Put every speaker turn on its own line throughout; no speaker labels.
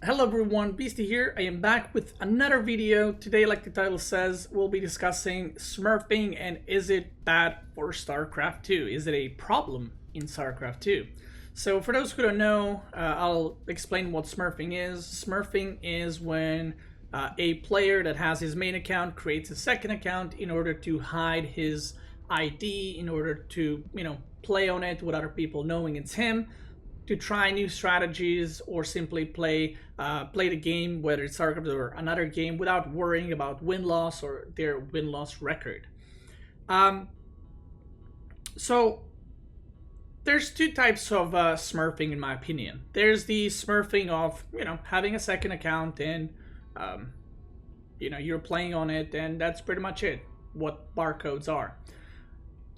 Hello everyone, Beastie here. I am back with another video. Today, like the title says, we'll be discussing Smurfing and is it bad for StarCraft 2? Is it a problem in StarCraft 2? So for those who don't know, I'll explain what Smurfing is. Smurfing is when a player that has his main account creates a second account in order to hide his ID, in order to, play on it with other people knowing it's him, to try new strategies or simply play the game, whether it's StarCraft or another game, without worrying about win-loss or their win-loss record. So there's two types of smurfing in my opinion. There's the smurfing of, having a second account and, you're playing on it and that's pretty much it, what barcodes are.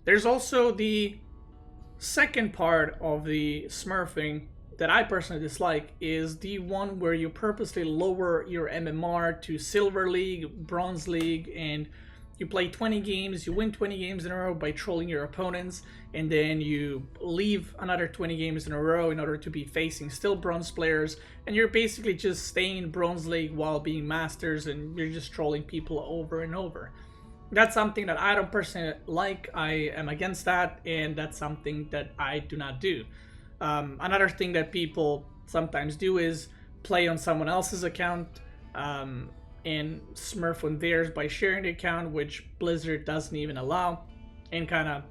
There's also the second part of the smurfing that I personally dislike, is the one where you purposely lower your MMR to Silver League, Bronze League, and you play 20 games, you win 20 games in a row by trolling your opponents, and then you leave another 20 games in a row in order to be facing still Bronze players, and you're basically just staying in Bronze League while being Masters, and you're just trolling people over and over. That's something that I don't personally like. I am against that, and that's something that I do not do. Another thing that people sometimes do is play on someone else's account and smurf on theirs by sharing the account, which Blizzard doesn't even allow, and kind of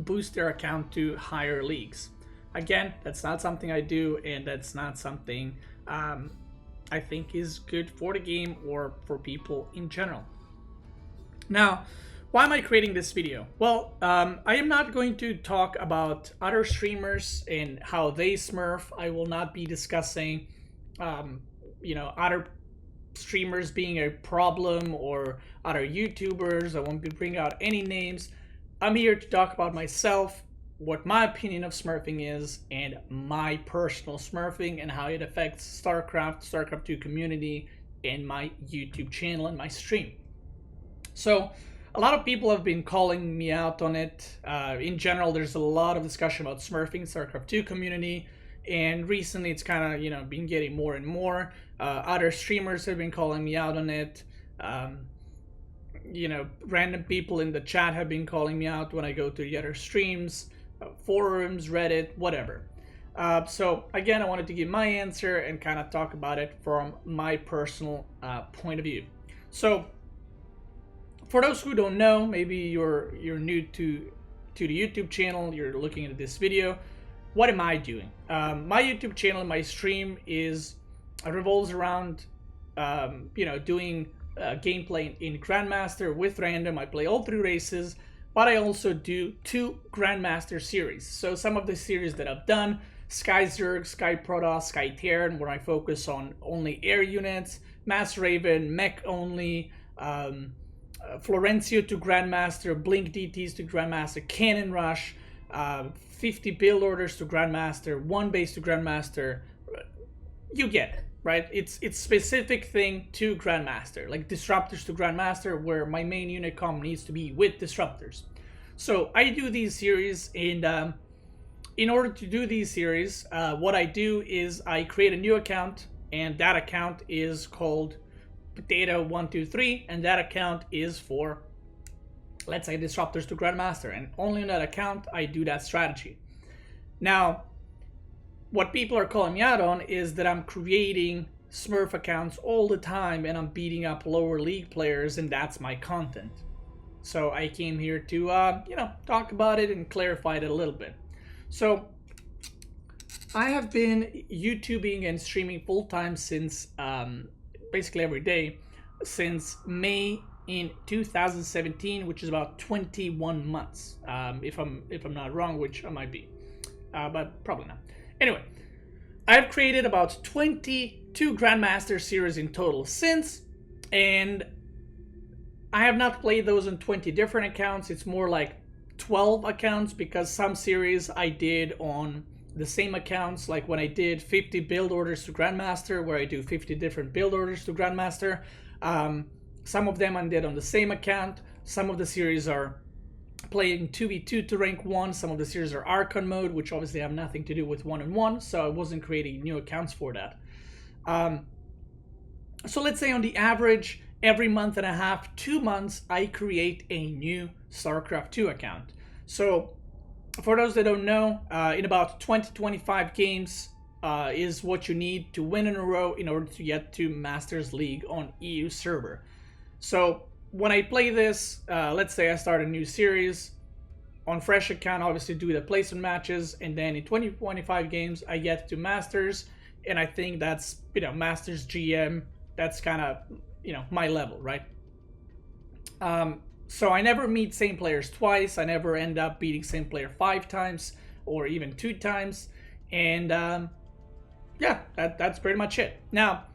boost their account to higher leagues. Again, that's not something I do, and that's not something I think is good for the game or for people in general. Now, why am I creating this video? Well, I am not going to talk about other streamers and how they smurf. I will not be discussing, other streamers being a problem or other YouTubers. I won't be bringing out any names. I'm here to talk about myself, what my opinion of smurfing is, and my personal smurfing and how it affects StarCraft 2 community, and my YouTube channel and my stream. So a lot of people have been calling me out on it. In general, there's a lot of discussion about smurfing StarCraft 2 community, and recently it's kind of, been getting more and more. Other streamers have been calling me out on it. Random people in the chat have been calling me out when I go to the other streams, forums, Reddit, whatever. So again, I wanted to give my answer and kind of talk about it from my personal point of view. So for those who don't know, maybe you're new to the YouTube channel, you're looking at this video, what am I doing? My YouTube channel and my stream revolves around doing gameplay in Grandmaster with random. I play all 3 races, but I also do 2 Grandmaster series. So some of the series that I've done: Sky Zerg, Sky Protoss, Sky Terran, where I focus on only air units, Mass Raven, mech only, Florencio to Grandmaster, Blink DTs to Grandmaster, Cannon Rush, 50 build orders to Grandmaster, 1 base to Grandmaster. You get it, right? It's specific thing to Grandmaster, like Disruptors to Grandmaster, where my main unit comp needs to be with Disruptors. So I do these series, and in order to do these series, what I do is I create a new account, and that account is called Potato123, and that account is for, let's say, Disruptors to Grandmaster, and only on that account I do that strategy. Now, what people are calling me out on is that I'm creating Smurf accounts all the time and I'm beating up lower league players, and that's my content. So I came here to talk about it and clarify it a little bit. So I have been YouTubing and streaming full-time since basically every day since May in 2017, which is about 21 months, if I'm not wrong, which I might be, but probably not. Anyway, I've created about 22 Grandmaster series in total since, and I have not played those on 20 different accounts. It's more like 12 accounts, because some series I did on the same accounts, like when I did 50 build orders to Grandmaster, where I do 50 different build orders to Grandmaster. Some of them I did on the same account. Some of the series are playing 2v2 to rank 1. Some of the series are Archon mode, which obviously have nothing to do with 1-on-1, so I wasn't creating new accounts for that. So let's say on the average, every month and a half, 2 months, I create a new StarCraft 2 account. So for those that don't know, in about 20-25 games is what you need to win in a row in order to get to Masters League on EU server. So when I play this, let's say I start a new series, on fresh account, obviously do the placement matches, and then in 20-25 games, I get to Masters, and I think that's, Masters GM, that's kind of, my level, right? So I never meet same players twice. I never end up beating same player 5 times or even 2 times. And yeah, that's pretty much it. Now,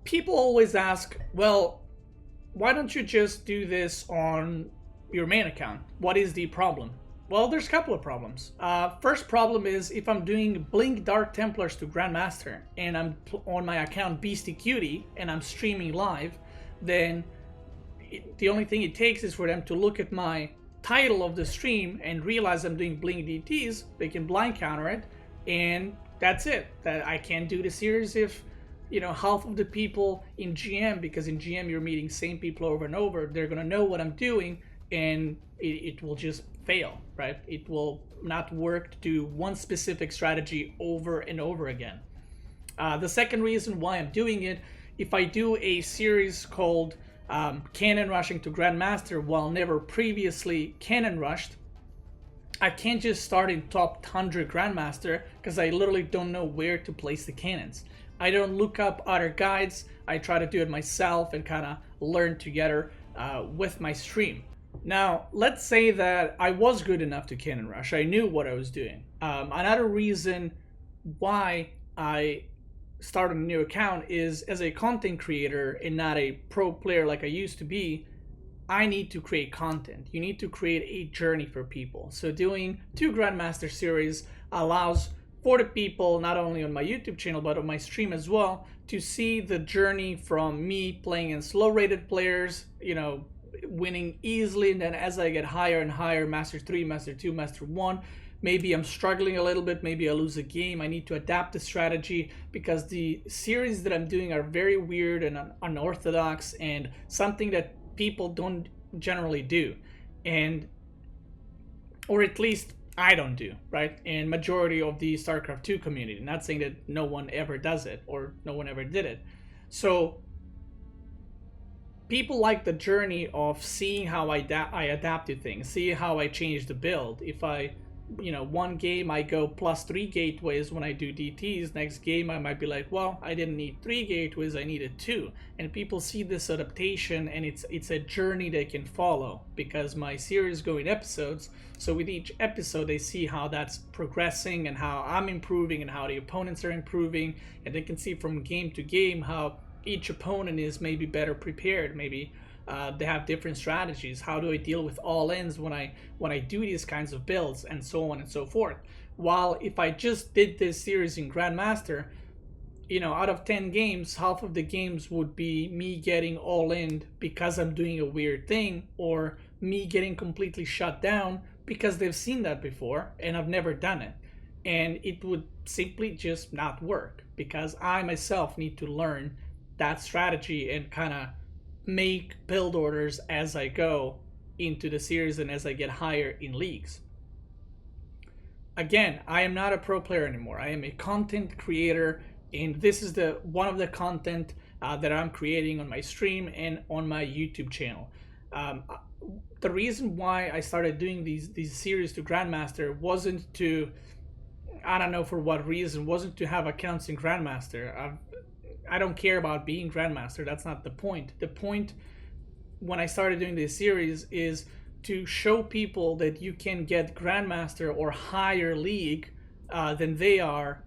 people always ask, well, why don't you just do this on your main account? What is the problem? Well, there's a couple of problems. First problem is if I'm doing Blink Dark Templars to Grandmaster and I'm on my account Beastie Cutie and I'm streaming live, then the only thing it takes is for them to look at my title of the stream and realize I'm doing Blink DTs. They can blind counter it, and that's it. That I can't do the series if half of the people in GM, because in GM you're meeting same people over and over, they're gonna know what I'm doing, and it will just fail, right? It will not work to do one specific strategy over and over again. The second reason why I'm doing it, if I do a series called Cannon Rushing to Grandmaster while never previously Cannon Rushed, I can't just start in top 100 Grandmaster because I literally don't know where to place the cannons. I don't look up other guides. I try to do it myself and kind of learn together with my stream. Now, let's say that I was good enough to Cannon Rush. I knew what I was doing. Another reason why I started a new account is, as a content creator and not a pro player like I used to be, I need to create content. You need to create a journey for people. So doing 2 Grandmaster series allows for the people, not only on my YouTube channel, but on my stream as well, to see the journey from me playing in slow rated players, winning easily, and then as I get higher and higher, Master 3, Master 2, Master 1, maybe I'm struggling a little bit, maybe I lose a game, I need to adapt the strategy because the series that I'm doing are very weird and unorthodox and something that people don't generally do, and or at least I don't do, right? And majority of the StarCraft 2 community, not saying that no one ever does it or no one ever did it. So people like the journey of seeing how I adapt to things, see how I change the build. If I, one game I go +3 gateways when I do DTs, next game I might be like, well, I didn't need 3 gateways, I needed 2. And people see this adaptation, and it's a journey they can follow because my series go in episodes. So with each episode they see how that's progressing and how I'm improving and how the opponents are improving, and they can see from game to game how each opponent is maybe better prepared, maybe they have different strategies. How do I deal with all-ins when I do these kinds of builds, and so on and so forth. While if I just did this series in Grandmaster, out of 10 games, half of the games would be me getting all-in because I'm doing a weird thing, or me getting completely shut down because they've seen that before and I've never done it. And it would simply just not work because I myself need to learn that strategy and kind of make build orders as I go into the series and as I get higher in leagues. Again, I am not a pro player anymore. I am a content creator, and this is one of the content that I'm creating on my stream and on my YouTube channel. The reason why I started doing these series to Grandmaster wasn't to, I don't know for what reason, wasn't to have accounts in Grandmaster. I don't care about being Grandmaster. That's not the point. The point when I started doing this series is to show people that you can get Grandmaster or higher league than they are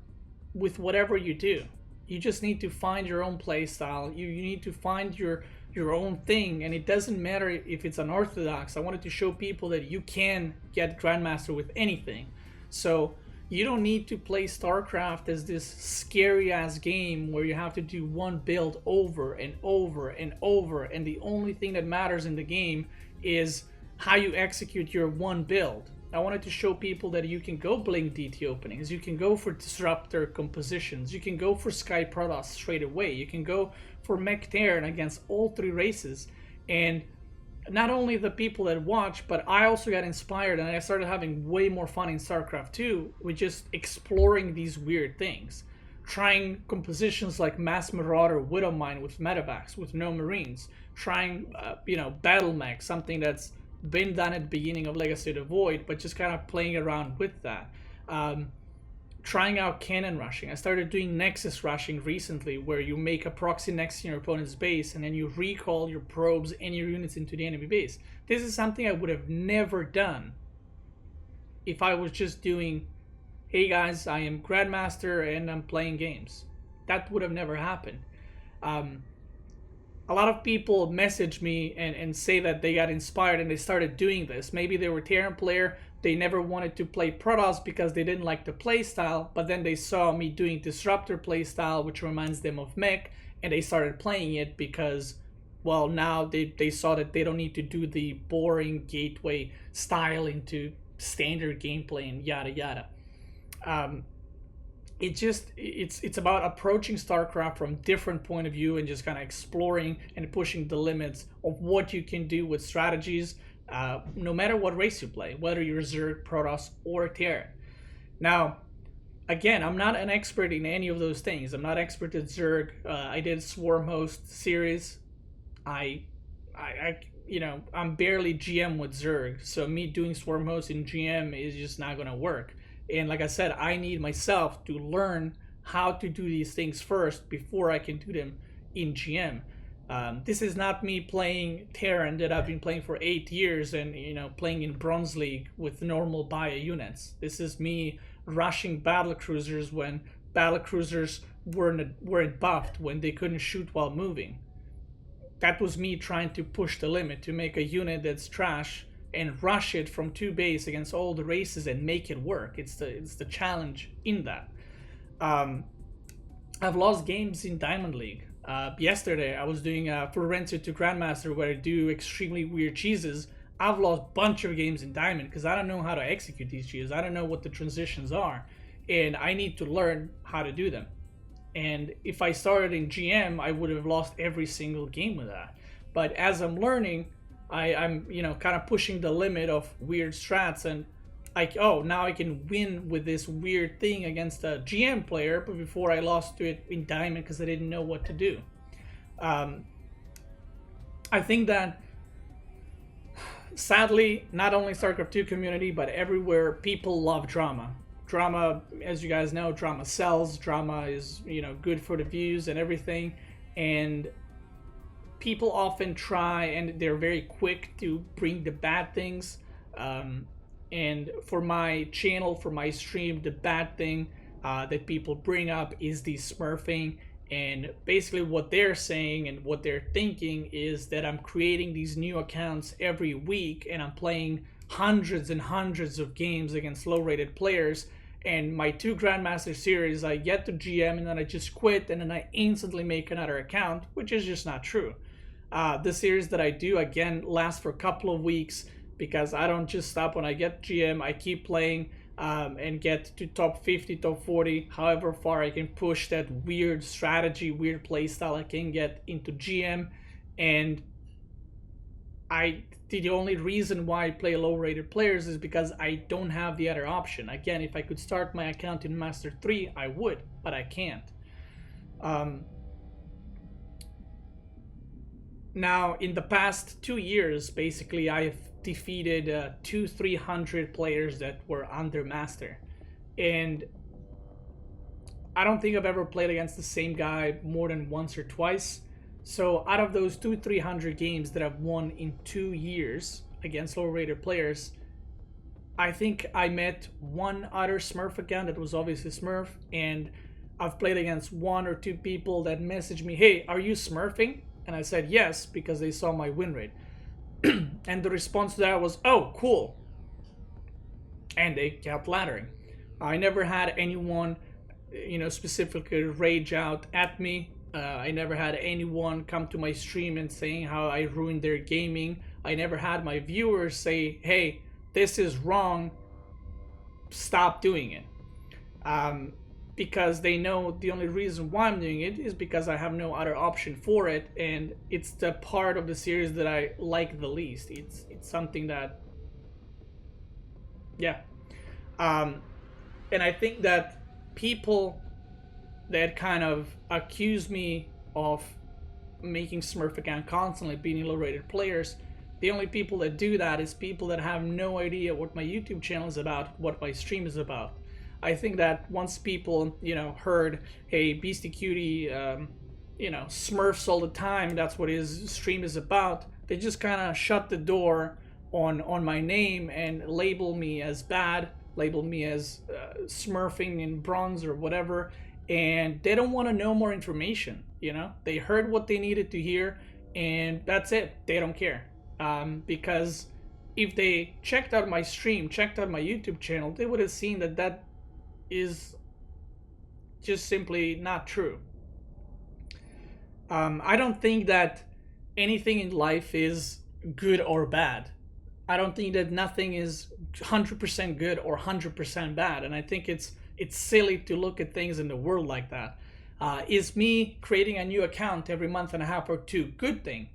with whatever you do. You just need to find your own play style. You need to find your own thing, and it doesn't matter if it's unorthodox. I wanted to show people that you can get Grandmaster with anything. So you don't need to play StarCraft as this scary ass game where you have to do one build over and over and over, and the only thing that matters in the game is how you execute your one build. I wanted to show people that you can go Blink DT openings, you can go for Disruptor compositions, you can go for Sky Protoss straight away, you can go for Mech Terran against all three races. And not only the people that watch, but I also got inspired and I started having way more fun in StarCraft 2 with just exploring these weird things. Trying compositions like Mass Marauder Widowmine with medevacs, with no Marines. Trying, Battle Mech, something that's been done at the beginning of Legacy of the Void, but just kind of playing around with that. Trying out cannon rushing. I started doing Nexus rushing recently, where you make a proxy next to your opponent's base and then you recall your probes and your units into the enemy base. This is something I would have never done if I was just doing, hey guys, I am Grandmaster and I'm playing games. That would have never happened. A lot of people message me and say that they got inspired and they started doing this. Maybe they were Terran player, they never wanted to play Protoss because they didn't like the playstyle, but then they saw me doing Disruptor playstyle, which reminds them of Mech, and they started playing it because, well, now they saw that they don't need to do the boring gateway style into standard gameplay and yada yada. It's about approaching StarCraft from different point of view and just kind of exploring and pushing the limits of what you can do with strategies, no matter what race you play, whether you're Zerg, Protoss, or Terran. Now, again, I'm not an expert in any of those things. I'm not expert at Zerg. I did Swarm Host series. I'm barely GM with Zerg, so me doing Swarm Host in GM is just not gonna work. And like I said, I need myself to learn how to do these things first before I can do them in GM. This is not me playing Terran that I've been playing for 8 years and playing in Bronze League with normal Baya units. This is me rushing battle cruisers when battle cruisers weren't buffed, when they couldn't shoot while moving. That was me trying to push the limit to make a unit that's trash and rush it from 2 base against all the races and make it work. It's the challenge in that. I've lost games in Diamond League. Yesterday I was doing a full Rented to Grandmaster where I do extremely weird cheeses. I've lost a bunch of games in Diamond because I don't know how to execute these cheeses. I don't know what the transitions are, and I need to learn how to do them. And if I started in GM, I would have lost every single game with that. But as I'm learning, I'm kind of pushing the limit of weird strats, and now I can win with this weird thing against a GM player, but before I lost to it in Diamond because I didn't know what to do. I think that sadly, not only StarCraft 2 community, but everywhere, people love drama. Drama, as you guys know, drama sells. Drama is, good for the views and everything. And people often try, and they're very quick to bring the bad things. And for my channel, for my stream, the bad thing that people bring up is the smurfing. And basically what they're saying and what they're thinking is that I'm creating these new accounts every week and I'm playing hundreds and hundreds of games against low-rated players. And my 2 Grandmaster series, I get to GM and then I just quit and then I instantly make another account, which is just not true. The series that I do, again, lasts for a couple of weeks because I don't just stop when I get GM. I keep playing and get to top 50, top 40, however far I can push that weird strategy, weird playstyle I can get into GM. And the only reason why I play low-rated players is because I don't have the other option. Again, if I could start my account in Master 3, I would, but I can't. Now, in the past 2 years, basically, I've defeated 200-300 players that were under Master. And I don't think I've ever played against the same guy more than once or twice. So out of those 200-300 games that I've won in 2 years against low-rated players, I think I met one other Smurf account that was obviously Smurf, and I've played against 1 or 2 people that messaged me, hey, are you Smurfing? And I said yes, because they saw my win rate. And the response to that was, oh, cool. And they kept laddering. I never had anyone, specifically rage out at me. I never had anyone come to my stream and saying how I ruined their gaming. I never had my viewers say, hey, this is wrong, stop doing it. Because they know the only reason why I'm doing it is because I have no other option for it, and it's the part of the series that I like the least. It's something that, yeah. And I think that people that kind of accuse me of making Smurf account constantly, being low-rated players, the only people that do that is people that have no idea what my YouTube channel is about, what my stream is about. I think that once people, heard, hey, Beastie Cutie, Smurfs all the time, that's what his stream is about, they just kind of shut the door on my name and label me as bad, label me as Smurfing in bronze or whatever, and they don't want to know more information. They heard what they needed to hear, and that's it. They don't care. Because if they checked out my stream, checked out my YouTube channel, they would have seen that that is just simply not true. I don't think that anything in life is good or bad. I don't think that nothing is 100% good or 100% bad, and I think it's silly to look at things in the world like that. Is me creating a new account every month and a half or two good thing?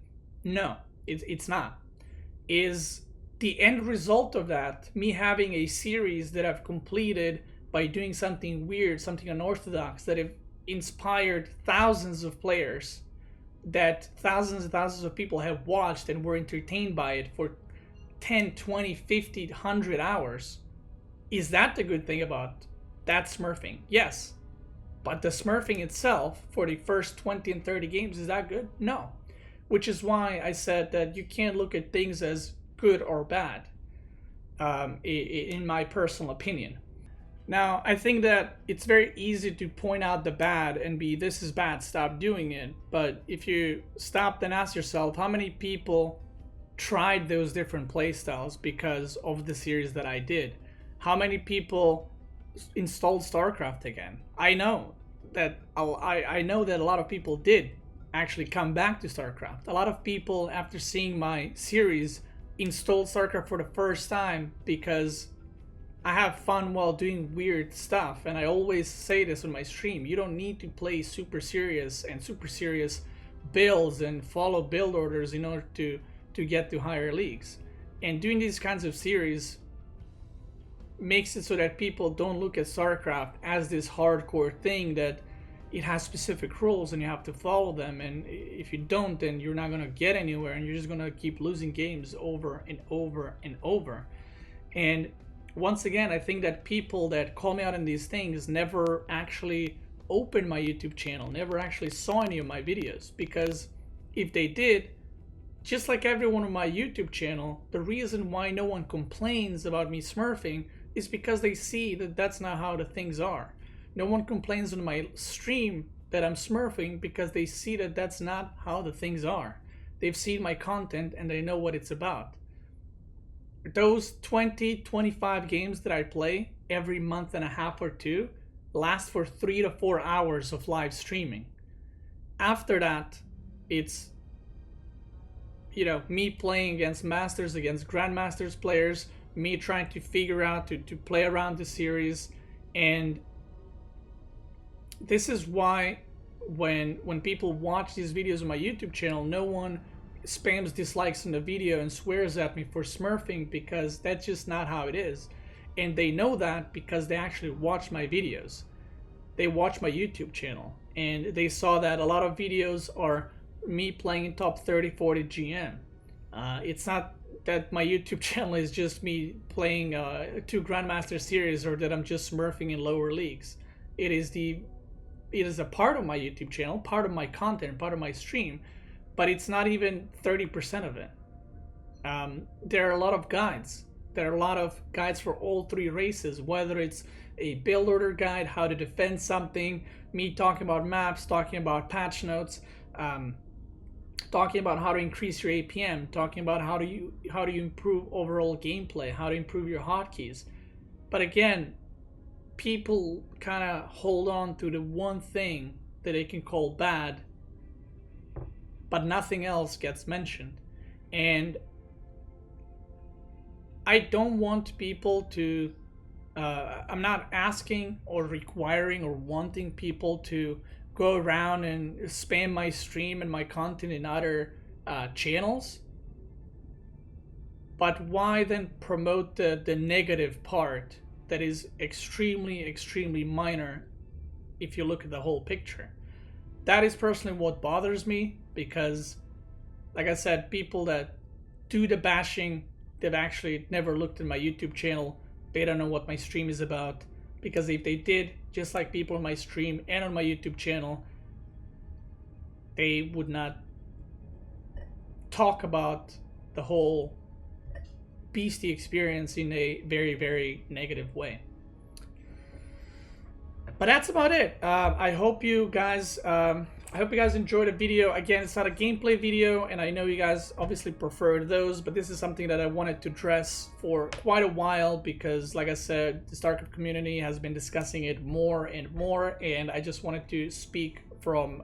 No, it's not. Is the end result of that me having a series that I've completed by doing something weird, something unorthodox, that have inspired thousands of players, that thousands and thousands of people have watched and were entertained by it for 10, 20, 50, 100 hours? Is that the good thing about that Smurfing? Yes. But the Smurfing itself, for the first 20 and 30 games, is that good? No. Which is why I said that you can't look at things as good or bad, in my personal opinion. Now, I think that it's very easy to point out the bad and be, this is bad, stop doing it. But if you stop and ask yourself, how many people tried those different playstyles because of the series that I did? How many people installed StarCraft again? I know that I know that a lot of people did actually come back to StarCraft. A lot of people, after seeing my series, installed StarCraft for the first time because I have fun while doing weird stuff. And I always say this on my stream: you don't need to play super serious builds and follow build orders in order to get to higher leagues. And doing these kinds of series makes it so that people don't look at StarCraft as this hardcore thing that it has specific rules and you have to follow them, and if you don't, then you're not going to get anywhere and you're just going to keep losing games over and over and over. And once again, I think that people that call me out on these things never actually opened my YouTube channel, never actually saw any of my videos, because if they did, just like everyone on my YouTube channel, the reason why no one complains about me smurfing is because they see that that's not how the things are. No one complains on my stream that I'm smurfing because they see that that's not how the things are. They've seen my content and they know what it's about. Those 20, 25 games that I play every month and a half or two last for 3 to 4 hours of live streaming. After that, it's, me playing against masters, against grandmasters players, me trying to figure out to play around the series. And this is why when people watch these videos on my YouTube channel, no one spams dislikes on the video and swears at me for smurfing, because that's just not how it is. And they know that because they actually watch my videos. They watch my YouTube channel and they saw that a lot of videos are me playing in top 30, 40 GM. It's not that my YouTube channel is just me playing 2 Grandmaster series, or that I'm just smurfing in lower leagues. It is a part of my YouTube channel, part of my content, part of my stream, but it's not even 30% of it. There are a lot of guides. There are a lot of guides for all 3 races, whether it's a build order guide, how to defend something, me talking about maps, talking about patch notes, talking about how to increase your APM, talking about how do you improve overall gameplay, how to improve your hotkeys. But again, people kind of hold on to the one thing that they can call bad, but nothing else gets mentioned. And I don't want people to. I'm not asking or requiring or wanting people to go around and spam my stream and my content in other channels. But why then promote the negative part that is extremely, extremely minor if you look at the whole picture? That is personally what bothers me, because, like I said, people that do the bashing, they've actually never looked at my YouTube channel. They don't know what my stream is about, because if they did, just like people on my stream and on my YouTube channel, they would not talk about the whole beastie experience in a very, very negative way. But that's about it. I hope you guys enjoyed the video. Again, it's not a gameplay video, and I know you guys obviously prefer those, but this is something that I wanted to address for quite a while, because, like I said, the StarCraft community has been discussing it more and more, and I just wanted to speak from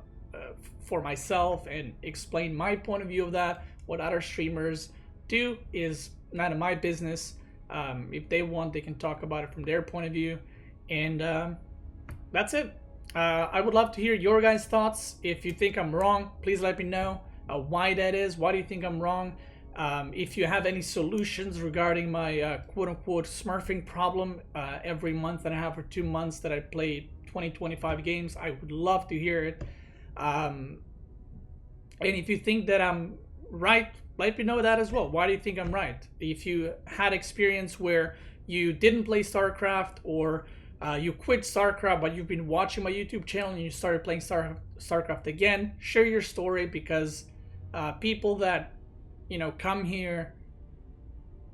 for myself and explain my point of view of that. What other streamers do is none of my business. If they want, they can talk about it from their point of view, and that's it. I would love to hear your guys' thoughts. If you think I'm wrong, please let me know why that is. Why do you think I'm wrong? If you have any solutions regarding my quote-unquote smurfing problem every month and a half or 2 months that I play 20-25 games, I would love to hear it. And if you think that I'm right, let me know that as well. Why do you think I'm right? If you had experience where you didn't play StarCraft, or you quit StarCraft but you've been watching my YouTube channel and you started playing StarCraft again, share your story, because people that, you know, come here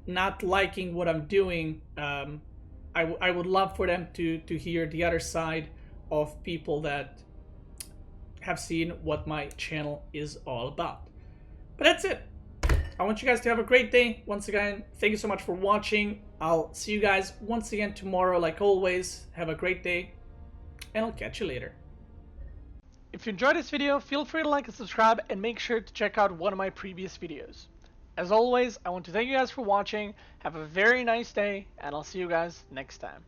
not liking what I'm doing, I would love for them to hear the other side of people that have seen what my channel is all about. But that's it. I want you guys to have a great day. Once again, thank you so much for watching. I'll see you guys once again tomorrow, like always. Have a great day, and I'll catch you later. If you enjoyed this video, feel free to like and subscribe, and make sure to check out one of my previous videos. As always, I want to thank you guys for watching. Have a very nice day, and I'll see you guys next time.